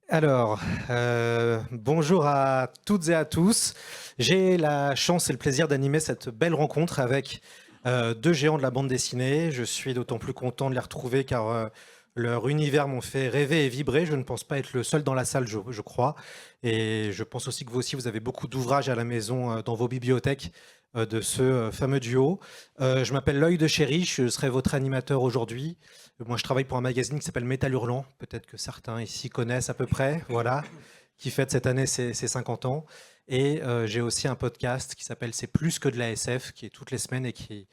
Alors, bonjour à toutes et à tous. J'ai la chance et le plaisir d'animer cette belle rencontre avec deux géants de la bande dessinée. Je suis d'autant plus content de les retrouver car leur univers m'ont fait rêver et vibrer. Je ne pense pas être le seul dans la salle, je crois. Et je pense aussi que vous aussi, vous avez beaucoup d'ouvrages à la maison dans vos bibliothèques de ce fameux duo. Je m'appelle L'Œil de Chéri, je serai votre animateur aujourd'hui. Moi, je travaille pour un magazine qui s'appelle Métal Hurlant. Peut-être que certains ici connaissent à peu près, voilà, qui fête cette année ses 50 ans. Et j'ai aussi un podcast qui s'appelle C'est plus que de la SF, qui est toutes les semaines et qui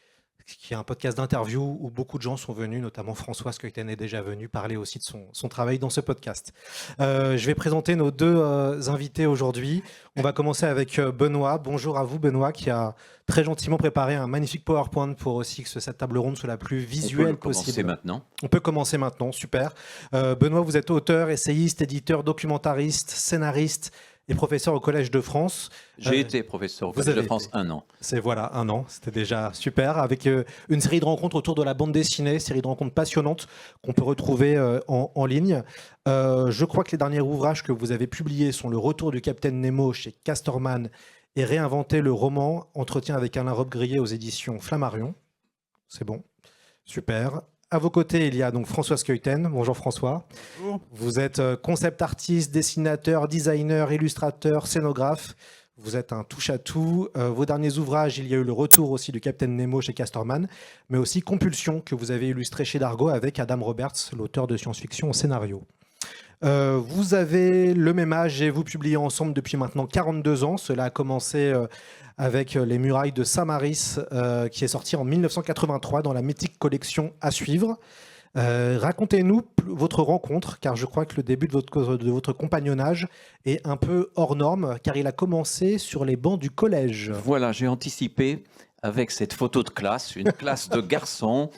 est un podcast d'interview où beaucoup de gens sont venus, notamment François Skeuten est déjà venu parler aussi de son travail dans ce podcast. Je vais présenter nos deux invités aujourd'hui. On va commencer avec Benoît. Bonjour à vous, Benoît, qui a très gentiment préparé un magnifique PowerPoint pour aussi que cette table ronde soit la plus On peut le visuelle commencer possible. maintenant. On peut commencer maintenant, super. Benoît, vous êtes auteur, essayiste, éditeur, documentariste, scénariste et professeur au Collège de France. J'ai été professeur au Vous Collège de avez France été. 1 an. C'est voilà, un an, c'était déjà super, avec une série de rencontres autour de la bande dessinée, série de rencontres passionnantes qu'on peut retrouver en ligne. Je crois que les derniers ouvrages que vous avez publiés sont Le Retour du Capitaine Nemo chez Casterman et Réinventer le roman, Entretien avec Alain Robbe-Grillet aux éditions Flammarion. C'est bon, super. À vos côtés, il y a donc François Skeuten. Bonjour François. Bonjour. Vous êtes concept artiste, dessinateur, designer, illustrateur, scénographe. Vous êtes un touche-à-tout. Vos derniers ouvrages, il y a eu le retour aussi du Capitaine Nemo chez Casterman, mais aussi Compulsion, que vous avez illustré chez Dargaud avec Adam Roberts, l'auteur de science-fiction au scénario. Vous avez le même âge et vous publiez ensemble depuis maintenant 42 ans. Cela a commencé avec Les Murailles de Saint-Maris, qui est sorti en 1983 dans la mythique collection À suivre. Racontez-nous votre rencontre, car je crois que le début de votre compagnonnage est un peu hors norme, car il a commencé sur les bancs du collège. Voilà, j'ai anticipé avec cette photo de classe, une classe de garçons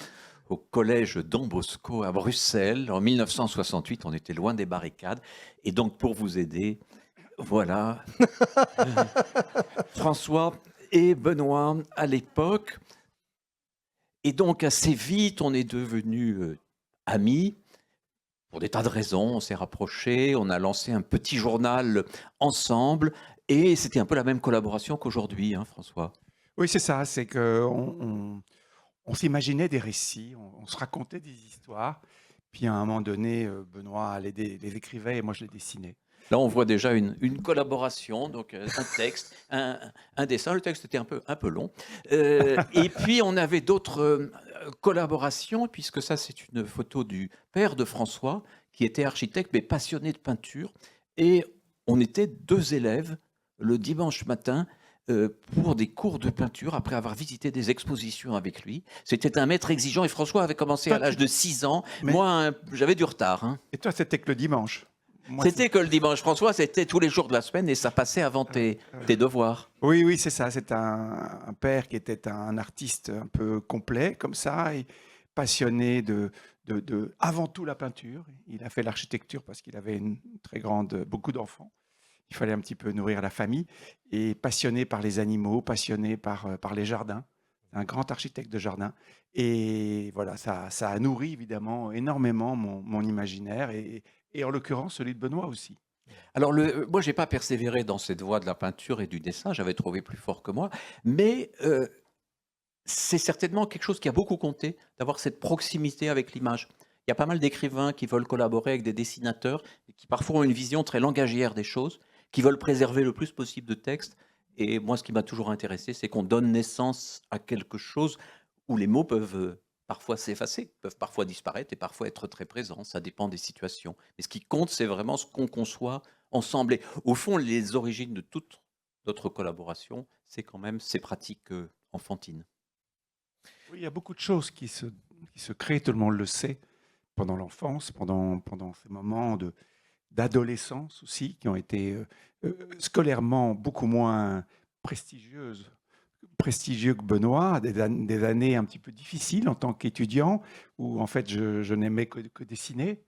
au collège Don Bosco à Bruxelles. En 1968, on était loin des barricades. Et donc, pour vous aider, voilà, François et Benoît à l'époque. Et donc, assez vite, on est devenus amis. Pour des tas de raisons, on s'est rapprochés, on a lancé un petit journal ensemble, et c'était un peu la même collaboration qu'aujourd'hui, hein, François. Oui, c'est ça, c'est qu'on s'imaginait des récits, on se racontait des histoires, puis à un moment donné, Benoît les écrivait et moi je les dessinais. Là, on voit déjà une collaboration, donc un texte, un dessin. Le texte était un peu long. Et puis, on avait d'autres collaborations, puisque ça, c'est une photo du père de François, qui était architecte, mais passionné de peinture. Et on était deux élèves le dimanche matin pour des cours de peinture, après avoir visité des expositions avec lui. C'était un maître exigeant, et François avait commencé Toi, à l'âge de 6 ans. Mais- Moi, j'avais du retard, hein. Et toi, c'était que le dimanche. Moi, C'était que le dimanche, François, c'était tous les jours de la semaine et ça passait avant tes devoirs. Oui, oui, c'est ça. C'est un père qui était un artiste un peu complet, comme ça, et passionné avant tout la peinture. Il a fait l'architecture parce qu'il avait beaucoup d'enfants. Il fallait un petit peu nourrir la famille. Et passionné par les animaux, passionné par les jardins. Un grand architecte de jardin. Et voilà, ça a nourri évidemment énormément mon imaginaire et en l'occurrence celui de Benoît aussi. Alors, moi, je n'ai pas persévéré dans cette voie de la peinture et du dessin, j'avais trouvé plus fort que moi, mais c'est certainement quelque chose qui a beaucoup compté, d'avoir cette proximité avec l'image. Il y a pas mal d'écrivains qui veulent collaborer avec des dessinateurs, et qui parfois ont une vision très langagière des choses, qui veulent préserver le plus possible de texte. Et moi, ce qui m'a toujours intéressé, c'est qu'on donne naissance à quelque chose où les mots peuvent parfois s'effacer, peuvent parfois disparaître et parfois être très présents. Ça dépend des situations. Mais ce qui compte, c'est vraiment ce qu'on conçoit ensemble. Et au fond, les origines de toute notre collaboration, c'est quand même ces pratiques enfantines. Oui, il y a beaucoup de choses qui se créent, tout le monde le sait, pendant l'enfance, pendant ces moments d'adolescence aussi, qui ont été scolairement beaucoup moins prestigieuses, prestigieux que Benoît, des années un petit peu difficiles en tant qu'étudiant, où en fait je n'aimais que dessiner,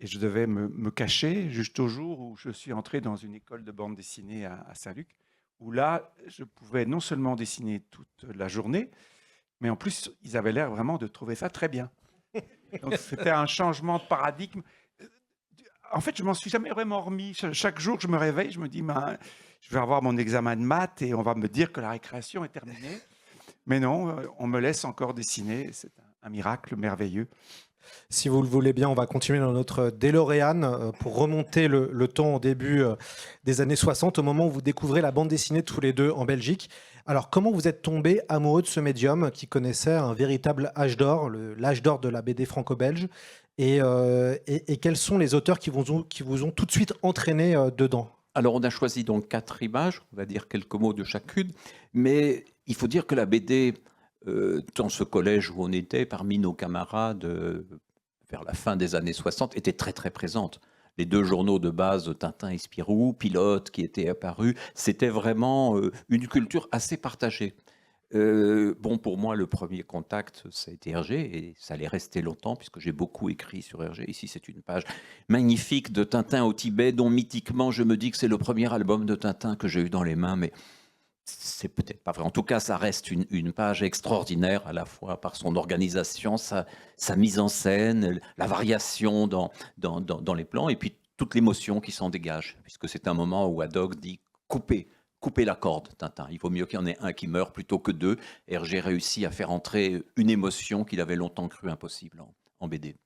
et je devais me cacher jusqu'au jour où je suis entré dans une école de bande dessinée à Saint-Luc, où là, je pouvais non seulement dessiner toute la journée, mais en plus, ils avaient l'air vraiment de trouver ça très bien. Donc c'était un changement de paradigme. En fait, je m'en suis jamais vraiment remis. Chaque jour, je me réveille, je me dis, ben, je vais avoir mon examen de maths et on va me dire que la récréation est terminée. Mais non, on me laisse encore dessiner. C'est un miracle merveilleux. Si vous le voulez bien, on va continuer dans notre DeLorean pour remonter le temps au début des années 60, au moment où vous découvrez la bande dessinée tous les deux en Belgique. Alors, comment vous êtes tombé amoureux de ce médium qui connaissait un véritable âge d'or, l'âge d'or de la BD franco-belge, et quels sont les auteurs qui vous ont tout de suite entraîné dedans? Alors, on a choisi donc 4 images, on va dire quelques mots de chacune, mais il faut dire que la BD, dans ce collège où on était, parmi nos camarades, vers la fin des années 60, était très très présente. Les 2 journaux de base, Tintin et Spirou, Pilote, qui étaient apparus, c'était vraiment une culture assez partagée. Bon, pour moi, le premier contact, ça a été Hergé, et ça allait rester longtemps, puisque j'ai beaucoup écrit sur Hergé. Ici, c'est une page magnifique de Tintin au Tibet, dont mythiquement, je me dis que c'est le premier album de Tintin que j'ai eu dans les mains, mais c'est peut-être pas vrai. En tout cas, ça reste une page extraordinaire, à la fois par son organisation, sa mise en scène, la variation dans les plans, et puis toute l'émotion qui s'en dégage, puisque c'est un moment où Haddock dit « coupez la corde, Tintin. Il vaut mieux qu'il y en ait un qui meurt plutôt que 2. » Hergé réussit à faire entrer une émotion qu'il avait longtemps cru impossible en BD.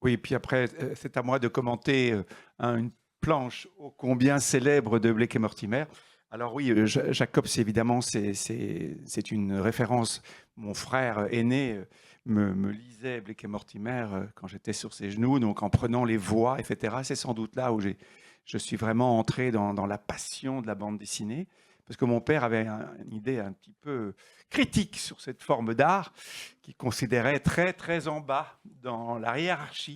Oui, puis après, c'est à moi de commenter une planche ô combien célèbre de Blake et Mortimer. Alors oui, Jacobs, évidemment, c'est une référence. Mon frère aîné me lisait Blake et Mortimer quand j'étais sur ses genoux, donc en prenant les voix, etc. C'est sans doute là où je suis vraiment entré dans la passion de la bande dessinée, parce que mon père avait une idée un petit peu critique sur cette forme d'art, qu'il considérait très, très en bas dans la hiérarchie.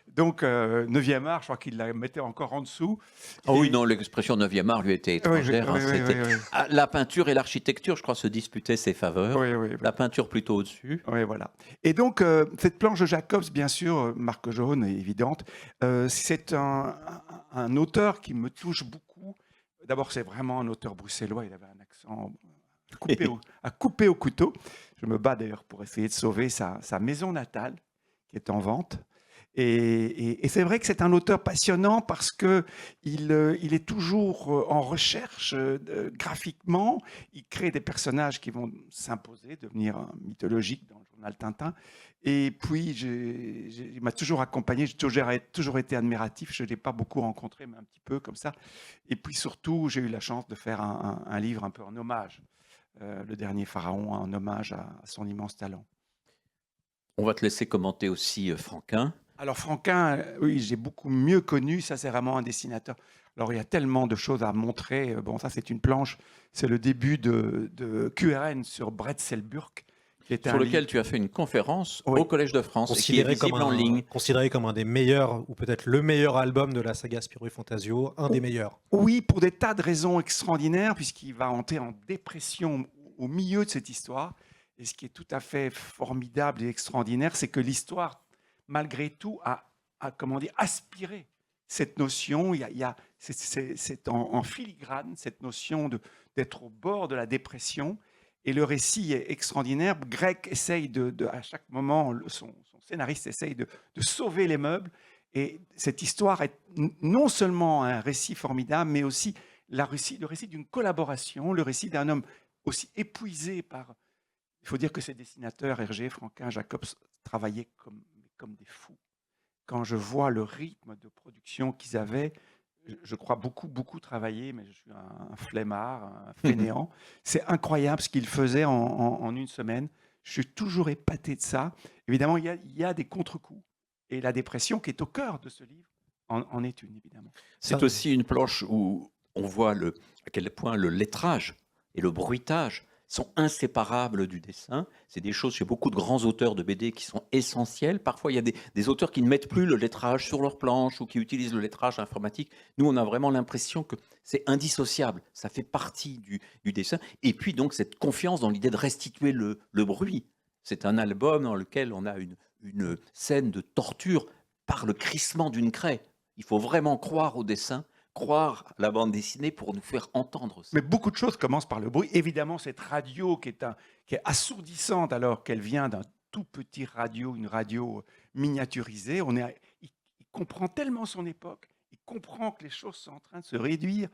Donc, 9e art, je crois qu'il la mettait encore en dessous. Ah oui, non, l'expression 9e art lui était étrangère. Oui. La peinture et l'architecture, je crois, se disputaient ses faveurs. Oui. La peinture plutôt au-dessus. Oui, voilà. Et donc, cette planche de Jacobs, bien sûr, marque jaune et évidente, c'est un auteur qui me touche beaucoup. D'abord, c'est vraiment un auteur bruxellois. Il avait un accent à couper au couteau. Je me bats d'ailleurs pour essayer de sauver sa maison natale, qui est en vente. Et c'est vrai que c'est un auteur passionnant parce qu'il est toujours en recherche graphiquement. Il crée des personnages qui vont s'imposer, devenir mythologiques dans le journal Tintin. Et puis, il m'a toujours accompagné, j'ai toujours été admiratif. Je ne l'ai pas beaucoup rencontré, mais un petit peu comme ça. Et puis surtout, j'ai eu la chance de faire un livre un peu en hommage. Le dernier pharaon, en hommage à son immense talent. On va te laisser commenter aussi Franquin. Alors Franquin, oui, j'ai beaucoup mieux connu. Ça, c'est vraiment un dessinateur. Alors, il y a tellement de choses à montrer. Bon, ça, c'est une planche. C'est le début de QRN sur Bretzelburg. Sur lequel tu as fait une conférence au Collège de France, et qui est visible en ligne. Considéré comme un des meilleurs, ou peut-être le meilleur album de la saga Spirou et Fantasio, un des meilleurs. Oui, pour des tas de raisons extraordinaires, puisqu'il va entrer en dépression au milieu de cette histoire. Et ce qui est tout à fait formidable et extraordinaire, c'est que l'histoire, malgré tout, a comment dire, aspiré cette notion. C'est en filigrane, cette notion d'être au bord de la dépression. Et le récit est extraordinaire. Grec essaye à chaque moment, son scénariste essaye de sauver les meubles. Et cette histoire est non seulement un récit formidable, mais aussi le récit d'une collaboration, le récit d'un homme aussi épuisé par... Il faut dire que ces dessinateurs, Hergé, Franquin, Jacobs, travaillaient comme des fous. Quand je vois le rythme de production qu'ils avaient, je crois beaucoup travailler, mais je suis un flemmard, un fainéant. C'est incroyable ce qu'ils faisaient en une semaine. Je suis toujours épaté de ça. Évidemment, il y a des contre-coups. Et la dépression, qui est au cœur de ce livre, en est une, évidemment. C'est aussi une planche où on voit à quel point le lettrage et le bruitage sont inséparables du dessin. C'est des choses chez beaucoup de grands auteurs de BD qui sont essentielles. Parfois, il y a des auteurs qui ne mettent plus le lettrage sur leur planche ou qui utilisent le lettrage informatique. Nous, on a vraiment l'impression que c'est indissociable. Ça fait partie du dessin. Et puis, donc, cette confiance dans l'idée de restituer le bruit. C'est un album dans lequel on a une scène de torture par le crissement d'une craie. Il faut vraiment croire au dessin, croire à la bande dessinée pour nous faire entendre ça. Mais beaucoup de choses commencent par le bruit. Évidemment, cette radio qui est assourdissante alors qu'elle vient d'un tout petit radio, une radio miniaturisé. Il comprend tellement son époque, il comprend que les choses sont en train de se réduire.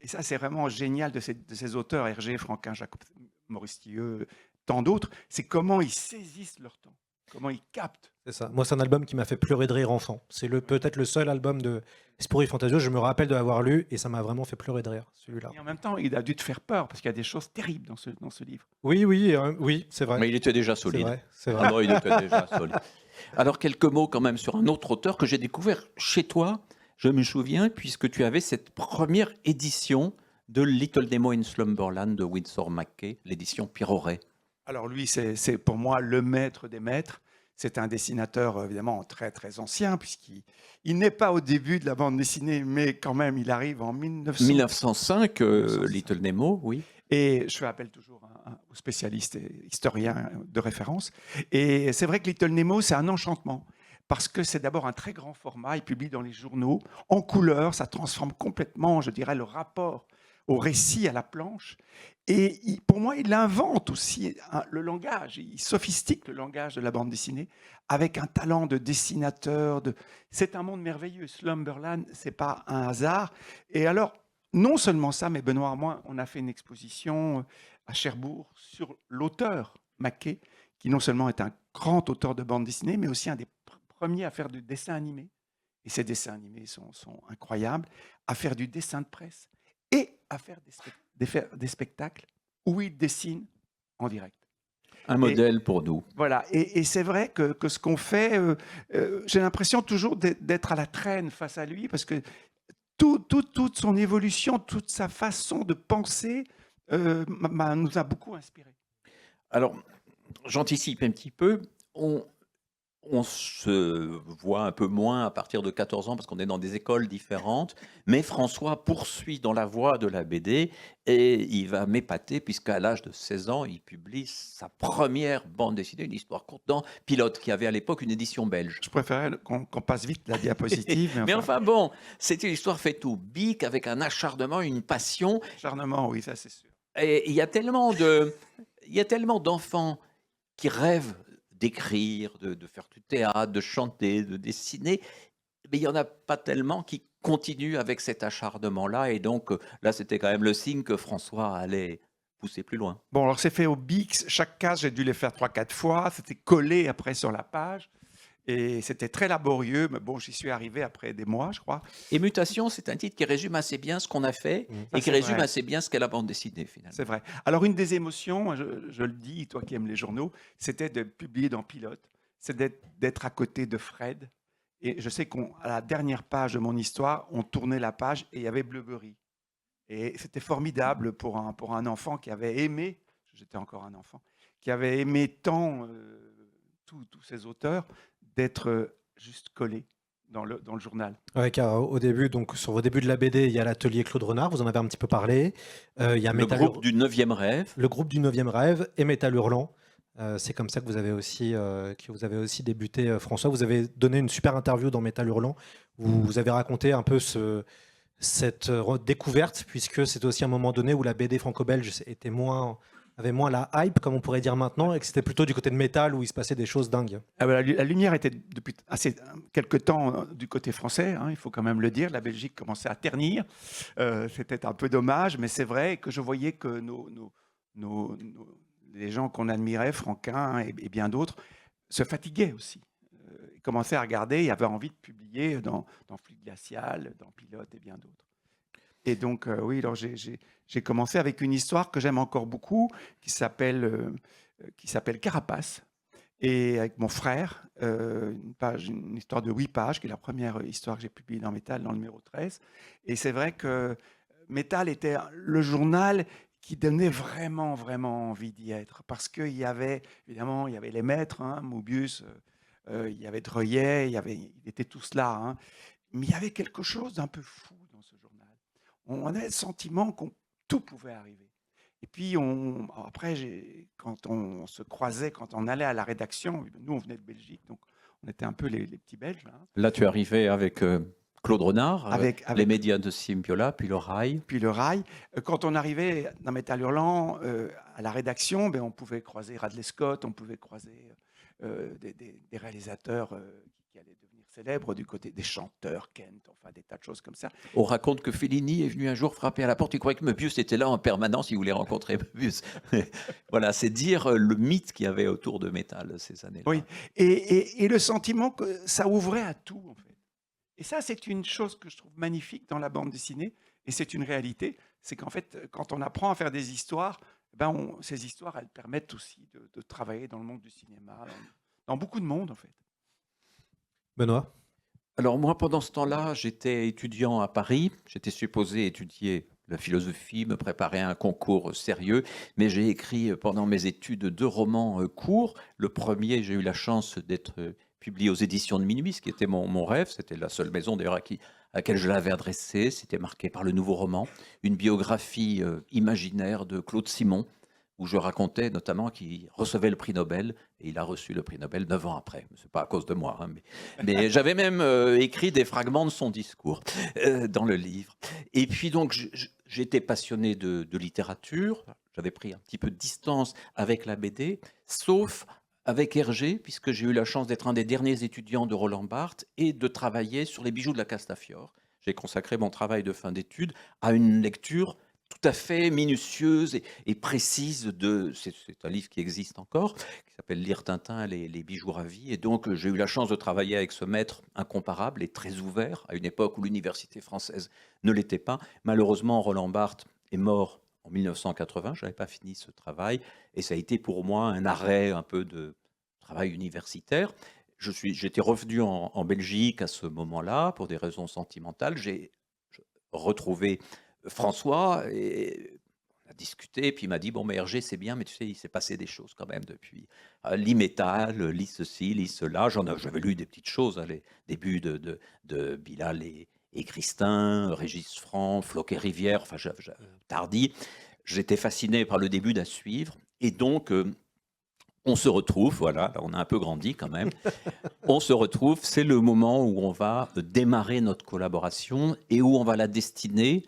Et ça, c'est vraiment génial de ces auteurs, Hergé, Franquin, Jacob, Maurice Thieux, tant d'autres. C'est comment ils saisissent leur temps, comment ils captent. C'est ça. Moi, c'est un album qui m'a fait pleurer de rire enfant. C'est peut-être le seul album de Spirou Fantasio. Je me rappelle de l'avoir lu et ça m'a vraiment fait pleurer de rire, celui-là. Et en même temps, il a dû te faire peur parce qu'il y a des choses terribles dans ce livre. Oui, oui, c'est vrai. Mais il était déjà C'est solide. vrai, c'est vrai. Ah non, il était déjà solide. Alors, quelques mots quand même sur un autre auteur que j'ai découvert chez toi. Je me souviens, puisque tu avais cette première édition de Little Nemo in Slumberland de Winsor McCay, l'édition Piroret. Alors lui, c'est pour moi le maître des maîtres. C'est un dessinateur évidemment très très ancien, puisqu'il n'est pas au début de la bande dessinée, mais quand même il arrive en 1905, 1905. Little Nemo, oui. Et je fais appel toujours aux spécialistes et historiens de référence. Et c'est vrai que Little Nemo, c'est un enchantement. Parce que c'est d'abord un très grand format, il publie dans les journaux, en couleur, ça transforme complètement, je dirais, le rapport au récit, à la planche. Et pour moi, il invente aussi le langage, il sophistique le langage de la bande dessinée avec un talent de dessinateur. C'est un monde merveilleux. Slumberland, c'est pas un hasard. Et alors, non seulement ça, mais Benoît et moi, on a fait une exposition à Cherbourg sur l'auteur Mackay, qui non seulement est un grand auteur de bande dessinée, mais aussi un des premiers à faire du dessin animé. Et ces dessins animés sont incroyables, à faire du dessin de presse et à faire des spectacles où il dessine en direct. Un modèle pour nous. Voilà, et c'est vrai que ce qu'on fait, j'ai l'impression toujours d'être à la traîne face à lui, parce que toute son évolution, toute sa façon de penser nous a beaucoup inspiré. Alors, j'anticipe un petit peu. On se voit un peu moins à partir de 14 ans parce qu'on est dans des écoles différentes. Mais François poursuit dans la voie de la BD et il va m'épater puisqu'à l'âge de 16 ans, il publie sa première bande dessinée, une histoire courte dans Pilote, qui avait à l'époque une édition belge. Je préférais qu'on passe vite la diapositive. Mais enfin bon, c'est une histoire faite au bic avec un acharnement, une passion. Acharnement, oui, ça c'est sûr. Et il y a tellement d'enfants qui rêvent d'écrire, de faire du théâtre, de chanter, de dessiner, mais il n'y en a pas tellement qui continuent avec cet acharnement-là. Et donc, là, c'était quand même le signe que François allait pousser plus loin. Bon, alors c'est fait au Bix. Chaque case, j'ai dû les faire 3-4 fois. C'était collé après sur la page. Et c'était très laborieux, mais bon, j'y suis arrivé après des mois, je crois. Et Mutation, c'est un titre qui résume assez bien ce qu'on a fait et qui résume assez bien ce qu'est la bande dessinée, finalement. C'est vrai. Alors, une des émotions, je le dis, toi qui aimes les journaux, c'était de publier dans Pilote, c'est d'être à côté de Fred. Et je sais qu'à la dernière page de mon histoire, on tournait la page et il y avait Bleubery. Et c'était formidable pour un enfant qui avait aimé, j'étais encore un enfant, qui avait aimé tant tous ces auteurs, d'être juste collé dans le journal. Ouais, car au début, donc sur vos débuts de la BD, il y a l'atelier Claude Renard, vous en avez un petit peu parlé. Il y a le groupe du 9e rêve. Le groupe du 9e rêve et Métal Hurlant. C'est comme ça que vous avez aussi débuté, François. Vous avez donné une super interview dans Métal Hurlant où vous avez raconté un peu cette découverte, puisque c'était aussi un moment donné où la BD franco-belge avait moins la hype, comme on pourrait dire maintenant, et que c'était plutôt du côté de métal où il se passait des choses dingues. Ah ben, la lumière était depuis quelque temps du côté français, hein, il faut quand même le dire. La Belgique commençait à ternir. C'était un peu dommage, mais c'est vrai que je voyais que les gens qu'on admirait, Franquin et bien d'autres, se fatiguaient aussi. Ils commençaient à regarder, ils avaient envie de publier dans Fluide Glacial, dans Pilote et bien d'autres. Et donc, oui, alors j'ai commencé avec une histoire que j'aime encore beaucoup, qui s'appelle Carapace. Et avec mon frère, une histoire de 8 pages, qui est la première histoire que j'ai publiée dans Métal, dans le numéro 13. Et c'est vrai que Métal était le journal qui donnait vraiment, vraiment envie d'y être. Parce qu'il y avait, évidemment, il y avait les maîtres, hein, Mobius, il y avait Dreuillet, ils étaient tous là. Hein. Mais il y avait quelque chose d'un peu fou dans ce journal. On avait le sentiment que tout pouvait arriver. Et puis, après, quand on se croisait, quand on allait à la rédaction, nous, on venait de Belgique, donc on était un peu les petits Belges. Hein. Là, tu arrivais avec Claude Renard, avec les médias de Simpiola, puis le Rail. Puis le Rail. Quand on arrivait dans Métal Hurlant, à la rédaction, on pouvait croiser Radley Scott, on pouvait croiser des réalisateurs qui allaient devenir célèbres du côté des chanteurs, Kent, enfin des tas de choses comme ça. On raconte que Fellini est venu un jour frapper à la porte. Il croyait que Möbius était là en permanence. Il voulait rencontrer Möbius. Voilà, c'est dire le mythe qu'il y avait autour de Métal ces années-là. Oui, et le sentiment que ça ouvrait à tout, en fait. Et ça, c'est une chose que je trouve magnifique dans la bande dessinée, et c'est une réalité, c'est qu'en fait, quand on apprend à faire des histoires, ces histoires, elles permettent aussi de travailler dans le monde du cinéma, dans beaucoup de monde, en fait. Benoît? Alors moi, pendant ce temps-là, j'étais étudiant à Paris. J'étais supposé étudier la philosophie, me préparer à un concours sérieux, mais j'ai écrit pendant mes études 2 romans courts. Le premier, j'ai eu la chance d'être publié aux éditions de Minuit, ce qui était mon rêve. C'était la seule maison d'ailleurs à laquelle je l'avais adressé. C'était marqué par le nouveau roman, une biographie imaginaire de Claude Simon, où je racontais notamment qu'il recevait le prix Nobel, et il a reçu le prix Nobel 9 ans après. Ce n'est pas à cause de moi, hein, mais j'avais même écrit des fragments de son discours dans le livre. Et puis donc, j'étais passionné de littérature, j'avais pris un petit peu de distance avec la BD, sauf avec Hergé, puisque j'ai eu la chance d'être un des derniers étudiants de Roland Barthes et de travailler sur les bijoux de la Castafiore. J'ai consacré mon travail de fin d'études à une lecture tout à fait minutieuse et précise c'est un livre qui existe encore, qui s'appelle Lire Tintin, les bijoux ravis. Et donc, j'ai eu la chance de travailler avec ce maître incomparable et très ouvert, à une époque où l'université française ne l'était pas. Malheureusement, Roland Barthes est mort en 1980, je n'avais pas fini ce travail, et ça a été pour moi un arrêt un peu de travail universitaire. J'étais revenu en Belgique à ce moment-là, pour des raisons sentimentales. J'ai retrouvé François, et on a discuté, puis il m'a dit, bon, mais Hergé, c'est bien, mais tu sais, il s'est passé des choses quand même depuis. Lis Métal, lis ceci, lis cela. J'avais lu des petites choses, les débuts de Bilal et Christin, Régis Franc, Floquet-Rivière, enfin, Tardy. J'étais fasciné par le début d'À suivre, et donc, on se retrouve, voilà, on a un peu grandi quand même. On se retrouve, c'est le moment où on va démarrer notre collaboration et où on va la destiner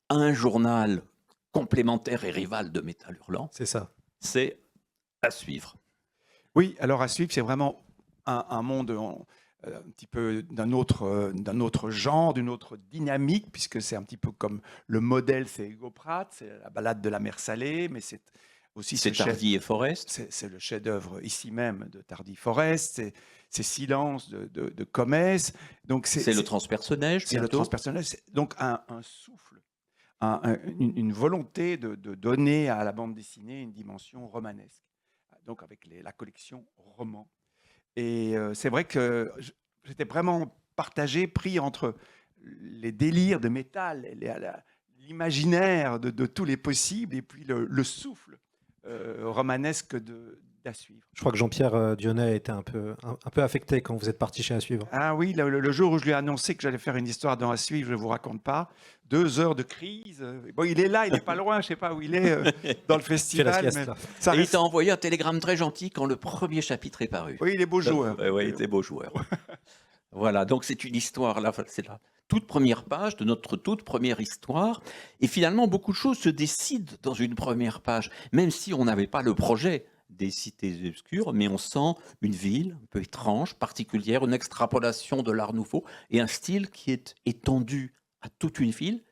à un journal complémentaire et rival de Métal Hurlant. C'est ça. C'est À suivre. Oui, alors À suivre, c'est vraiment un monde un petit peu d'un autre genre, d'une autre dynamique, puisque c'est un petit peu comme le modèle, c'est Hugo Pratt, c'est la balade de la mer Salée, mais c'est aussi C'est Tardy et Forest. C'est le chef-d'œuvre ici même de Tardy Forest, c'est Silence de Comès. Donc c'est le transpersonnage. C'est le transpersonnage. Donc un souffle, une volonté de donner à la bande dessinée une dimension romanesque. Donc avec la collection romans. Et c'est vrai que j'étais vraiment partagé, pris entre les délires de Métal, l'imaginaire de tous les possibles, et puis le souffle romanesque d'À suivre. Je crois que Jean-Pierre Dionnet était un peu affecté quand vous êtes parti chez À suivre. Ah oui, le jour où je lui ai annoncé que j'allais faire une histoire dans À suivre, je ne vous raconte pas. 2 heures de crise. Bon, il est là, il n'est pas loin, je ne sais pas où il est dans le festival. Mais ça reste... Il t'a envoyé un télégramme très gentil quand le premier chapitre est paru. Oui, il est beau joueur. Oui, il était beau joueur. Voilà, donc c'est une histoire, là, c'est la toute première page de notre toute première histoire. Et finalement, beaucoup de choses se décident dans une première page, même si on n'avait pas le projet des cités obscures, mais on sent une ville un peu étrange, particulière, une extrapolation de l'art nouveau et un style qui est étendu à toute une ville,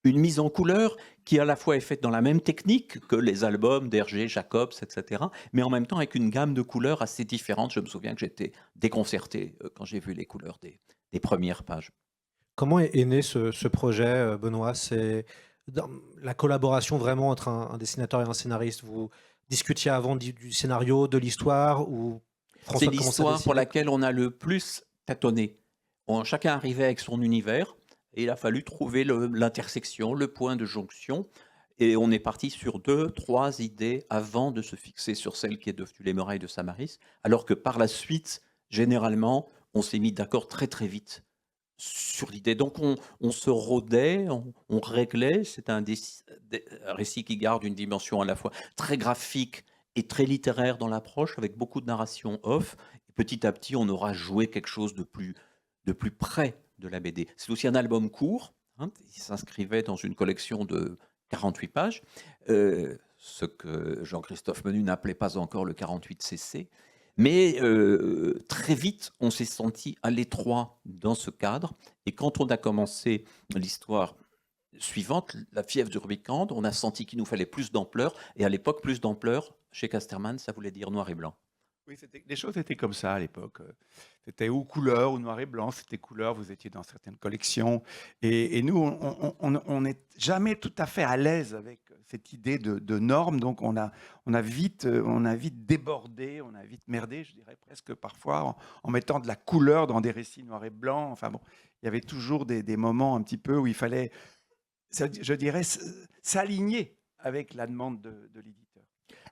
une mise en couleur qui à la fois est faite dans la même technique que les albums d'Hergé, Jacobs, etc., mais en même temps avec une gamme de couleurs assez différente. Je me souviens que j'étais déconcerté quand j'ai vu les couleurs des premières pages. Comment est né ce projet, Benoît? C'est la collaboration vraiment entre un dessinateur et un scénariste. Vous discutiez avant du scénario, de l'histoire, ou C'est l'histoire pour laquelle on a le plus tâtonné. Chacun arrivait avec son univers et il a fallu trouver l'intersection, le point de jonction. Et on est parti sur 2, 3 idées avant de se fixer sur celle qui est devenue Les Murailles de Samaris, alors que par la suite, généralement, on s'est mis d'accord très très vite sur l'idée. Donc on se rodait, on réglait. C'est un récit qui garde une dimension à la fois très graphique et très littéraire dans l'approche, avec beaucoup de narration off. Et petit à petit, on aura joué quelque chose de plus près de la BD. C'est aussi un album court, hein, il s'inscrivait dans une collection de 48 pages, ce que Jean-Christophe Menu n'appelait pas encore le 48 CC. Mais très vite, on s'est senti à l'étroit dans ce cadre. Et quand on a commencé l'histoire suivante, la fièvre du Rubicande, on a senti qu'il nous fallait plus d'ampleur. Et à l'époque, plus d'ampleur, chez Casterman, ça voulait dire noir et blanc. Oui, les choses étaient comme ça à l'époque. C'était ou couleur ou noir et blanc. C'était couleur, vous étiez dans certaines collections. Et nous, on n'est jamais tout à fait à l'aise avec cette idée de normes. Donc, on a vite débordé, on a vite merdé, je dirais presque parfois, en mettant de la couleur dans des récits noirs et blancs. Enfin bon, il y avait toujours des moments un petit peu où il fallait, je dirais, s'aligner avec la demande de l'éditeur.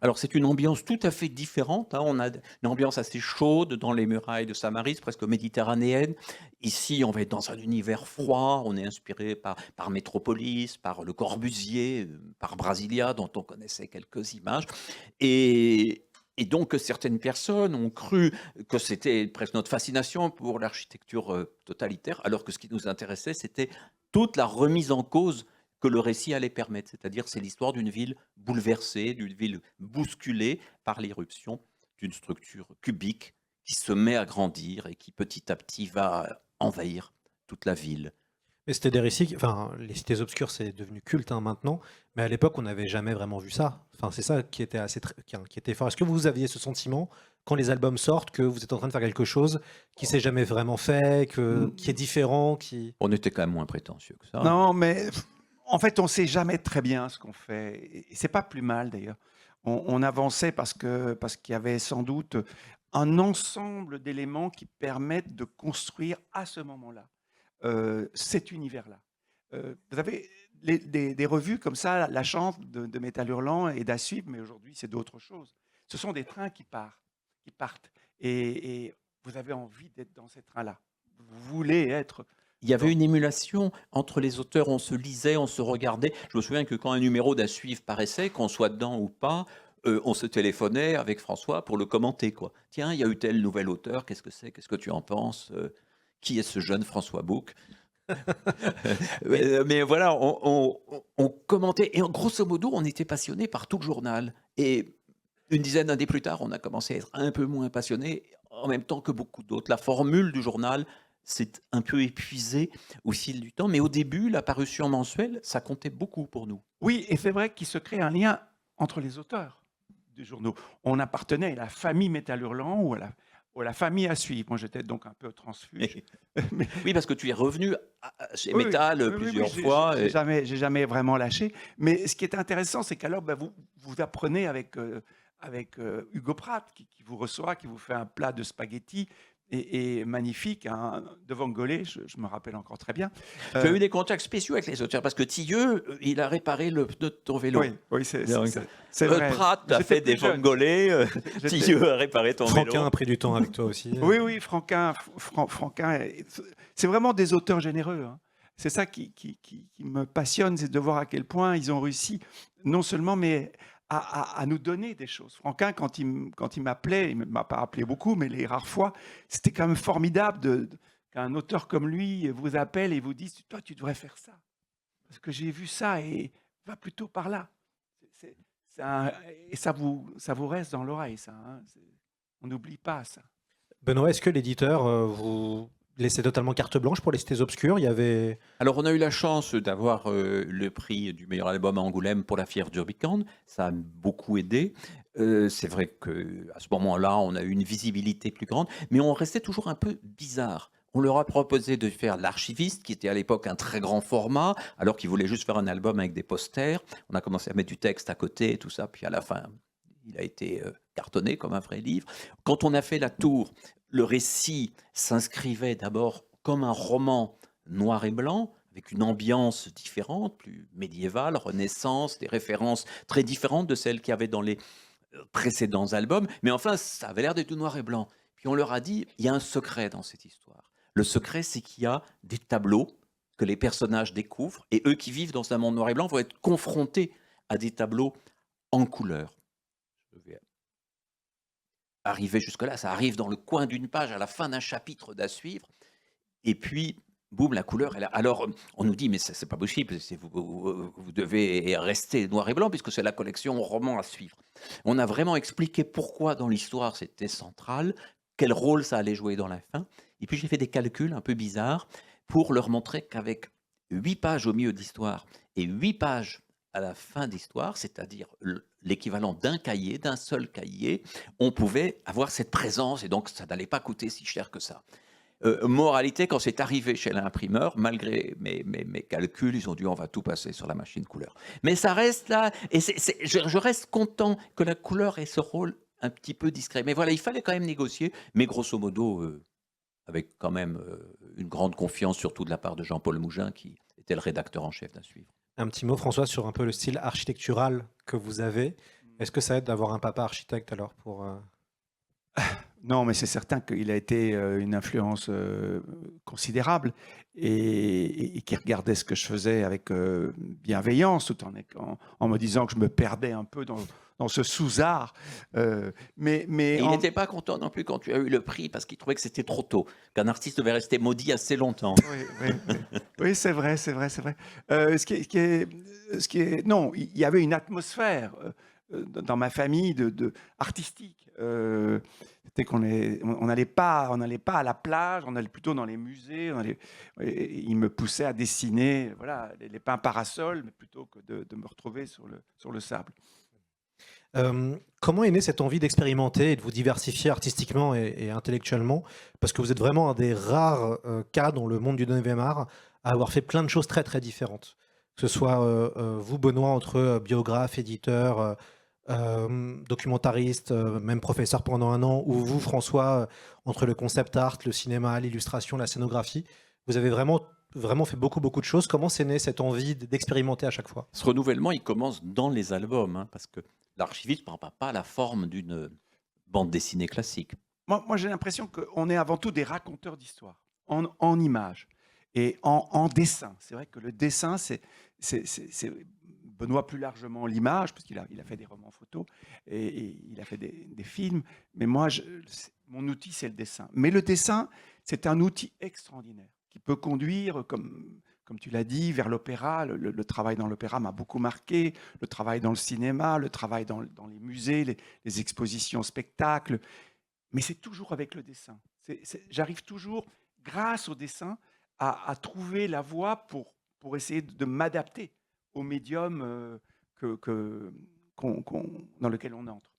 Alors c'est une ambiance tout à fait différente, hein. On a une ambiance assez chaude dans les murailles de Saint-Mary's, presque méditerranéenne. Ici, on va être dans un univers froid, on est inspiré par Métropolis, par Le Corbusier, par Brasilia, dont on connaissait quelques images. Et donc certaines personnes ont cru que c'était presque notre fascination pour l'architecture totalitaire, alors que ce qui nous intéressait, c'était toute la remise en cause que le récit allait permettre. C'est-à-dire, c'est l'histoire d'une ville bouleversée, d'une ville bousculée par l'irruption d'une structure cubique qui se met à grandir et qui petit à petit va envahir toute la ville. Mais c'était des récits, enfin, les cités obscures, c'est devenu culte hein, maintenant, mais à l'époque, on n'avait jamais vraiment vu ça. Enfin, c'est ça qui était qui était fort. Est-ce que vous aviez ce sentiment, quand les albums sortent, que vous êtes en train de faire quelque chose qui s'est jamais vraiment fait, qui est différent, qui... On était quand même moins prétentieux que ça. Non, mais en fait, on ne sait jamais très bien ce qu'on fait. Et c'est pas plus mal d'ailleurs. On avançait parce qu'il y avait sans doute un ensemble d'éléments qui permettent de construire à ce moment-là cet univers-là. Vous avez des revues comme ça, La Chance de Métal Hurlant et d'À suivre, mais aujourd'hui c'est d'autres choses. Ce sont des trains qui partent. Et vous avez envie d'être dans ces trains-là. Vous voulez être... Il y avait une émulation entre les auteurs, on se lisait, on se regardait. Je me souviens que quand un numéro d'À suivre paraissait, qu'on soit dedans ou pas, on se téléphonait avec François pour le commenter, quoi. Tiens, il y a eu tel nouvel auteur, qu'est-ce que c'est? Qu'est-ce que tu en penses? Qui est ce jeune François Bouc? Mais voilà, on commentait. Et grosso modo, on était passionné par tout le journal. Et une dizaine d'années plus tard, on a commencé à être un peu moins passionné, en même temps que beaucoup d'autres. La formule du journal s'est un peu épuisée au fil du temps. Mais au début, la parution mensuelle, ça comptait beaucoup pour nous. Oui, et c'est vrai qu'il se crée un lien entre les auteurs des journaux. On appartenait à la famille Métal Hurlant ou à la famille À suivre. Moi, j'étais donc un peu transfuge. Mais... Oui, parce que tu es revenu chez Métal plusieurs fois. J'ai jamais vraiment lâché. Mais ce qui est intéressant, c'est qu'alors, vous apprenez avec Hugo Pratt, qui vous reçoit, qui vous fait un plat de spaghettis et magnifique, hein, de Vongolé, je me rappelle encore très bien. Tu as eu des contacts spéciaux avec les auteurs, parce que Tilleux, il a réparé le pneu de ton vélo. Oui, c'est vrai. Pratt a fait des Vongolé, Tilleux a réparé ton vélo. Franquin a pris du temps avec toi aussi. Oui, Franquin, c'est vraiment des auteurs généreux. Hein. C'est ça qui me passionne, c'est de voir à quel point ils ont réussi, non seulement, mais à nous donner des choses. Franquin, quand il m'appelait, il ne m'a pas appelé beaucoup, mais les rares fois, c'était quand même formidable qu'un auteur comme lui vous appelle et vous dise « Toi, tu devrais faire ça. Parce que j'ai vu ça et va plutôt par là. » Et ça vous reste dans l'oreille, ça. Hein. On n'oublie pas ça. Benoît, est-ce que l'éditeur vous laissait totalement carte blanche pour les cités obscures? Il y avait... Alors, on a eu la chance d'avoir le prix du meilleur album à Angoulême pour La fièvre du Rubicande. Ça a beaucoup aidé. C'est vrai qu'à ce moment-là, on a eu une visibilité plus grande, mais on restait toujours un peu bizarre. On leur a proposé de faire L'Archiviste, qui était à l'époque un très grand format, alors qu'ils voulaient juste faire un album avec des posters. On a commencé à mettre du texte à côté et tout ça, puis à la fin, il a été cartonné comme un vrai livre. Quand on a fait La Tour, le récit s'inscrivait d'abord comme un roman noir et blanc, avec une ambiance différente, plus médiévale, Renaissance, des références très différentes de celles qu'il y avait dans les précédents albums. Mais enfin, ça avait l'air d'être tout noir et blanc. Puis on leur a dit, il y a un secret dans cette histoire. Le secret, c'est qu'il y a des tableaux que les personnages découvrent, et eux qui vivent dans un monde noir et blanc vont être confrontés à des tableaux en couleur. Je vais arriver jusque-là, ça arrive dans le coin d'une page, à la fin d'un chapitre d'À suivre. Et puis, boum, la couleur. Alors, on nous dit, mais c'est pas possible, vous devez rester noir et blanc puisque c'est la collection roman à suivre. On a vraiment expliqué pourquoi dans l'histoire c'était central, quel rôle ça allait jouer dans la fin. Et puis j'ai fait des calculs un peu bizarres pour leur montrer qu'avec 8 pages au milieu d'histoire et 8 pages à la fin d'histoire, c'est-à-dire l'équivalent d'un seul cahier, on pouvait avoir cette présence et donc ça n'allait pas coûter si cher que ça. Moralité, quand c'est arrivé chez l'imprimeur, malgré mes calculs, ils ont dit on va tout passer sur la machine couleur. Mais ça reste là, et je reste content que la couleur ait ce rôle un petit peu discret. Mais voilà, il fallait quand même négocier, mais grosso modo, avec quand même une grande confiance, surtout de la part de Jean-Paul Mougin, qui était le rédacteur en chef d'À suivre. Un petit mot, François, sur un peu le style architectural que vous avez. Est-ce que ça aide d'avoir un papa architecte alors pour... Non, mais c'est certain qu'il a été une influence considérable et qui regardait ce que je faisais avec bienveillance, tout en me disant que je me perdais un peu dans ce sous-art. Et il n'était pas content non plus quand tu as eu le prix parce qu'il trouvait que c'était trop tôt, qu'un artiste devait rester maudit assez longtemps. Oui, c'est vrai, c'est vrai, c'est vrai. Non, il y avait une atmosphère dans ma famille artistique. C'était on n'allait pas à la plage, on allait plutôt dans les musées. Il me poussait à dessiner, voilà, les pins parasols, mais plutôt que de me retrouver sur le sable. Comment est née cette envie d'expérimenter et de vous diversifier artistiquement et intellectuellement? Parce que vous êtes vraiment un des rares cas dans le monde du 9e art à avoir fait plein de choses très très différentes. Que ce soit vous, Benoît, entre biographe, éditeur, documentariste, même professeur pendant un an, ou vous, François, entre le concept art, le cinéma, l'illustration, la scénographie. Vous avez vraiment fait beaucoup de choses. Comment c'est né cette envie d'expérimenter à chaque fois? Ce renouvellement, il commence dans les albums, hein, parce que l'archiviste ne prend pas la forme d'une bande dessinée classique. Moi j'ai l'impression qu'on est avant tout des raconteurs d'histoires, en images et en dessin. C'est vrai que le dessin, c'est Benoît plus largement l'image, parce qu'il a fait des romans photos et il a fait des films. Mais moi, mon outil, c'est le dessin. Mais le dessin, c'est un outil extraordinaire qui peut conduire, comme tu l'as dit, vers l'opéra. Le travail dans l'opéra m'a beaucoup marqué, le travail dans le cinéma, le travail dans les musées, les expositions, spectacles. Mais c'est toujours avec le dessin. J'arrive toujours, grâce au dessin, à trouver la voie pour essayer de m'adapter au médium dans lequel on entre.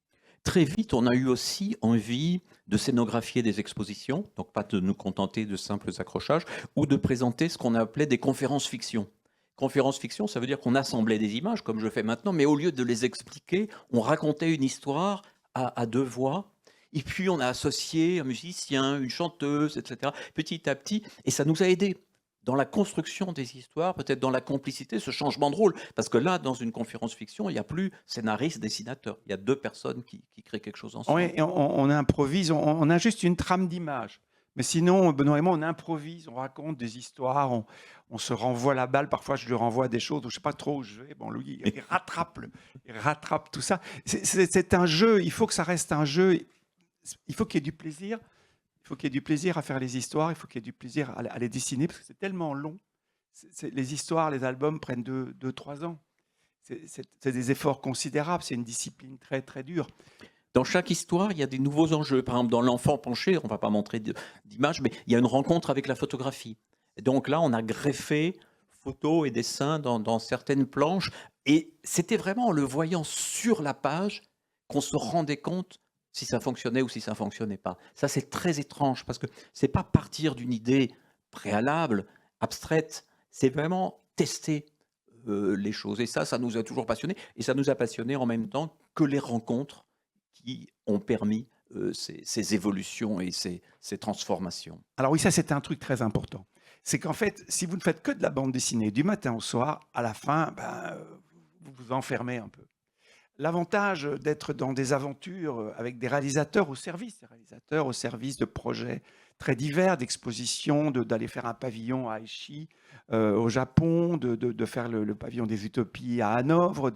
Très vite, on a eu aussi envie de scénographier des expositions, donc pas de nous contenter de simples accrochages, ou de présenter ce qu'on appelait des conférences fiction. Conférences fiction, ça veut dire qu'on assemblait des images, comme je fais maintenant, mais au lieu de les expliquer, on racontait une histoire à deux voix, et puis on a associé un musicien, une chanteuse, etc., petit à petit, et ça nous a aidés dans la construction des histoires, peut-être dans la complicité, ce changement de rôle. Parce que là, dans une conférence fiction, il n'y a plus scénariste, dessinateur. Il y a deux personnes qui créent quelque chose ensemble. Oui, on improvise, on a juste une trame d'image. Mais sinon, Benoît et moi, on improvise, on raconte des histoires, on se renvoie la balle. Parfois, je lui renvoie des choses où je ne sais pas trop où je vais. Bon, lui, il rattrape tout ça. C'est un jeu, il faut que ça reste un jeu. Il faut qu'il y ait du plaisir. Il faut qu'il y ait du plaisir à faire les histoires, il faut qu'il y ait du plaisir à les dessiner, parce que c'est tellement long. Les histoires, les albums prennent 2-3 ans. C'est des efforts considérables, c'est une discipline très, très dure. Dans chaque histoire, il y a des nouveaux enjeux. Par exemple, dans L'Enfant penché, on ne va pas montrer d'image, mais il y a une rencontre avec la photographie. Et donc là, on a greffé photos et dessins dans certaines planches. Et c'était vraiment en le voyant sur la page qu'on se rendait compte si ça fonctionnait ou si ça ne fonctionnait pas. Ça, c'est très étrange, parce que ce n'est pas partir d'une idée préalable, abstraite, c'est vraiment tester les choses. Et ça nous a toujours passionnés, et ça nous a passionnés en même temps que les rencontres qui ont permis ces évolutions et ces transformations. Alors oui, ça c'est un truc très important. C'est qu'en fait, si vous ne faites que de la bande dessinée du matin au soir, à la fin, vous vous enfermez un peu. L'avantage d'être dans des aventures avec des réalisateurs au service de projets très divers, d'expositions, d'aller faire un pavillon à Aichi, au Japon, de faire le pavillon des Utopies à Hanovre,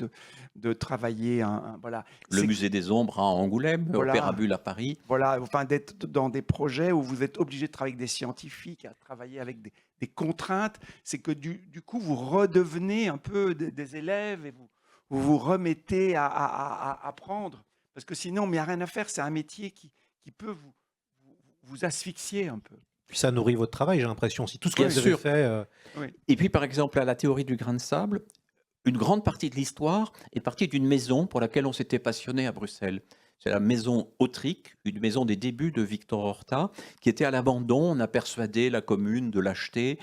de travailler voilà. Le musée des Ombres à Angoulême, Voilà. Opéra Bulle à Paris. Voilà, enfin d'être dans des projets où vous êtes obligé de travailler avec des scientifiques, à travailler avec des contraintes, c'est que du coup vous redevenez un peu des élèves et vous vous remettez à apprendre. Parce que sinon, il n'y a rien à faire, c'est un métier qui peut vous asphyxier un peu. Puis ça nourrit votre travail, j'ai l'impression. Si tout ce que Bien vous avez sûr. fait, Oui. Et puis, par exemple, à la théorie du grain de sable, une grande partie de l'histoire est partie d'une maison pour laquelle on s'était passionné à Bruxelles. C'est la maison Autric, une maison des débuts de Victor Horta, qui était à l'abandon. On a persuadé la commune de l'acheter.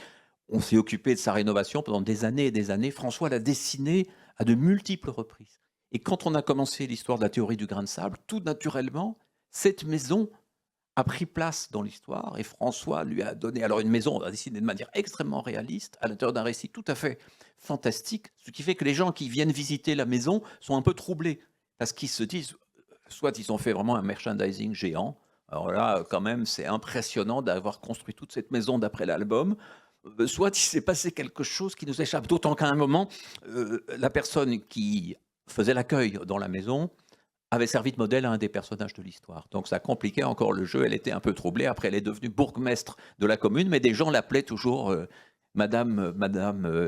On s'est occupé de sa rénovation pendant des années et des années. François l'a dessinée à de multiples reprises. Et quand on a commencé l'histoire de la théorie du grain de sable, tout naturellement, cette maison a pris place dans l'histoire et François lui a donné alors une maison dessinée de manière extrêmement réaliste à l'intérieur d'un récit tout à fait fantastique, ce qui fait que les gens qui viennent visiter la maison sont un peu troublés parce qu'ils se disent soit ils ont fait vraiment un merchandising géant, alors là quand même c'est impressionnant d'avoir construit toute cette maison d'après l'album, soit il s'est passé quelque chose qui nous échappe, d'autant qu'à un moment la personne qui faisait l'accueil dans la maison avait servi de modèle à un des personnages de l'histoire. Donc ça compliquait encore le jeu, elle était un peu troublée. Après, elle est devenue bourgmestre de la commune, mais des gens l'appelaient toujours Madame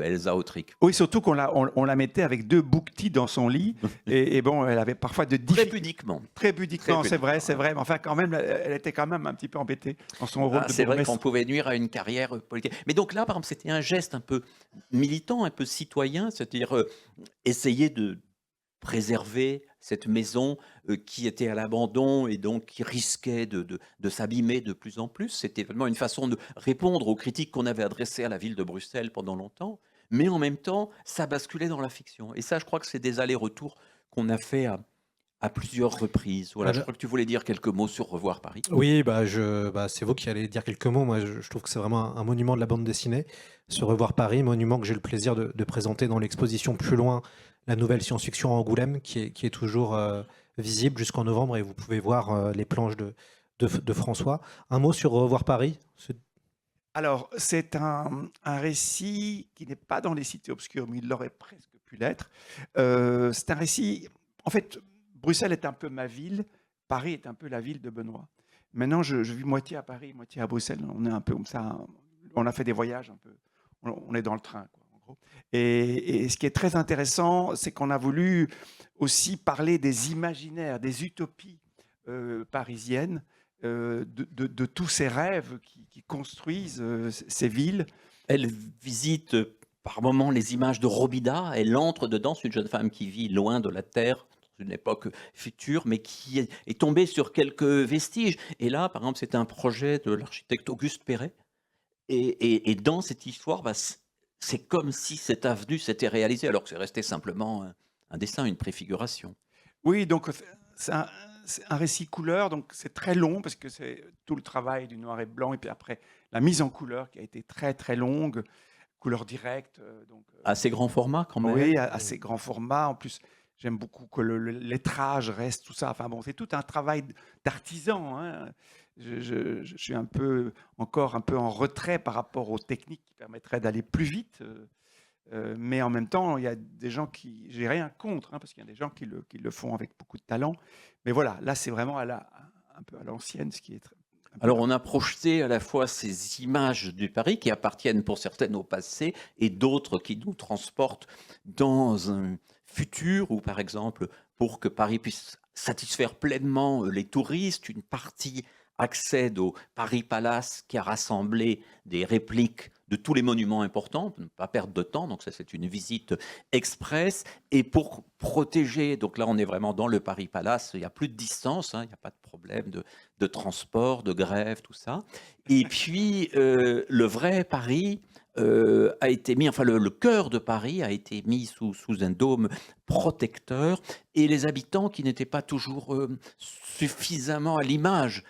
Elsa Autric. Oui, surtout on la mettait avec 2 bouquetis dans son lit. Et bon, elle avait parfois de Très difficultés. pudiquement. Très pudiquement, Très c'est vrai, pudiquement. c'est vrai. Mais enfin, quand même, elle était quand même un petit peu embêtée dans son rôle de C'est vrai bourgmestre. qu'on pouvait nuire à une carrière politique. Mais donc là, par exemple, c'était un geste un peu militant, un peu citoyen, c'est-à-dire essayer de préserver cette maison qui était à l'abandon et donc qui risquait de s'abîmer de plus en plus. C'était vraiment une façon de répondre aux critiques qu'on avait adressées à la ville de Bruxelles pendant longtemps, mais en même temps, ça basculait dans la fiction. Et ça, je crois que c'est des allers-retours qu'on a fait à plusieurs reprises. Voilà, je crois que tu voulais dire quelques mots sur Revoir Paris. oui, c'est vous qui allez dire quelques mots. Moi, je trouve que c'est vraiment un monument de la bande dessinée, ce Revoir Paris, monument que j'ai le plaisir de présenter dans l'exposition Plus loin, la nouvelle science-fiction à Angoulême, qui est toujours visible jusqu'en novembre, et vous pouvez voir les planches de François. Un mot sur Revoir Paris. Alors, c'est un récit qui n'est pas dans les cités obscures, mais il l'aurait presque pu l'être. C'est un récit... En fait, Bruxelles est un peu ma ville, Paris est un peu la ville de Benoît. Maintenant, je vis moitié à Paris, moitié à Bruxelles. On est un peu comme ça. On a fait des voyages un peu. On est dans le train, quoi, en gros. Et ce qui est très intéressant, c'est qu'on a voulu aussi parler des imaginaires, des utopies parisiennes, de tous ces rêves qui construisent ces villes. Elle visite par moments les images de Robida. Elle entre dedans, c'est une jeune femme qui vit loin de la terre, dans une époque future, mais qui est tombée sur quelques vestiges. Et là, par exemple, c'est un projet de l'architecte Auguste Perret. Et dans cette histoire, c'est comme si cette avenue s'était réalisée, alors que c'est resté simplement un dessin, une préfiguration. Oui, donc c'est un récit couleur, donc c'est très long parce que c'est tout le travail du noir et blanc, et puis après la mise en couleur qui a été très très longue, couleur directe. Assez grand format quand même. Oui, assez grand format. En plus, j'aime beaucoup que le lettrage reste, tout ça. Enfin bon, c'est tout un travail d'artisan. Hein. Je suis encore un peu en retrait par rapport aux techniques qui permettraient d'aller plus vite. Mais en même temps, il y a des gens qui... J'ai rien contre, hein, parce qu'il y a des gens qui le font avec beaucoup de talent. Mais voilà, là, c'est vraiment un peu à l'ancienne, ce qui est... Alors, on a projeté à la fois ces images du Paris qui appartiennent pour certaines au passé et d'autres qui nous transportent dans un futur où, par exemple, pour que Paris puisse satisfaire pleinement les touristes, une partie accède au Paris Palace qui a rassemblé des répliques de tous les monuments importants, pour ne pas perdre de temps, donc ça c'est une visite express, et pour protéger, donc là on est vraiment dans le Paris Palace, il n'y a plus de distance, hein, il n'y a pas de problème de transport, de grève, tout ça, et puis le vrai Paris a été mis, enfin le cœur de Paris a été mis sous un dôme protecteur, et les habitants qui n'étaient pas toujours suffisamment à l'image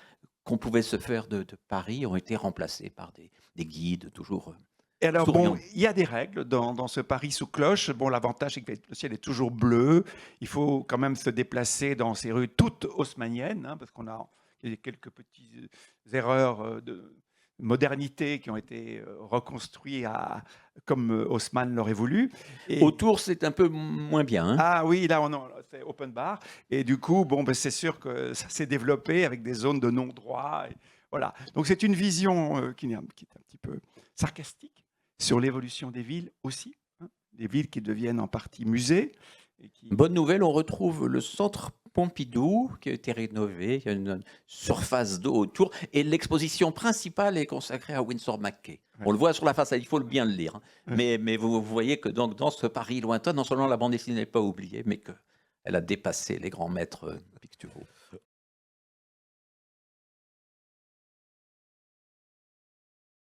qu'on pouvait se faire de Paris ont été remplacés par des guides toujours. Et alors, souriants. bon, il y a des règles dans ce Paris sous cloche. Bon, l'avantage, c'est que le ciel est toujours bleu. Il faut quand même se déplacer dans ces rues toutes haussmanniennes, hein, parce qu'on a Il y a quelques petites erreurs de modernité qui ont été reconstruits comme Haussmann l'aurait voulu. Et, Autour, c'est un peu moins bien. Hein. ah oui, là, c'est open bar. Et du coup, bon, ben, c'est sûr que ça s'est développé avec des zones de non-droit. Voilà. Donc c'est une vision qui est un petit peu sarcastique sur l'évolution des villes aussi. Hein, des villes qui deviennent en partie musées. Et qui... Bonne nouvelle, on retrouve le centre Pompidou qui a été rénové, il y a une surface d'eau autour et l'exposition principale est consacrée à Winsor McCay. Ouais. On le voit sur la façade, il faut bien le lire. Hein. Ouais. Mais vous voyez que dans ce Paris lointain, non seulement la bande dessinée n'est pas oubliée, mais qu'elle a dépassé les grands maîtres picturaux.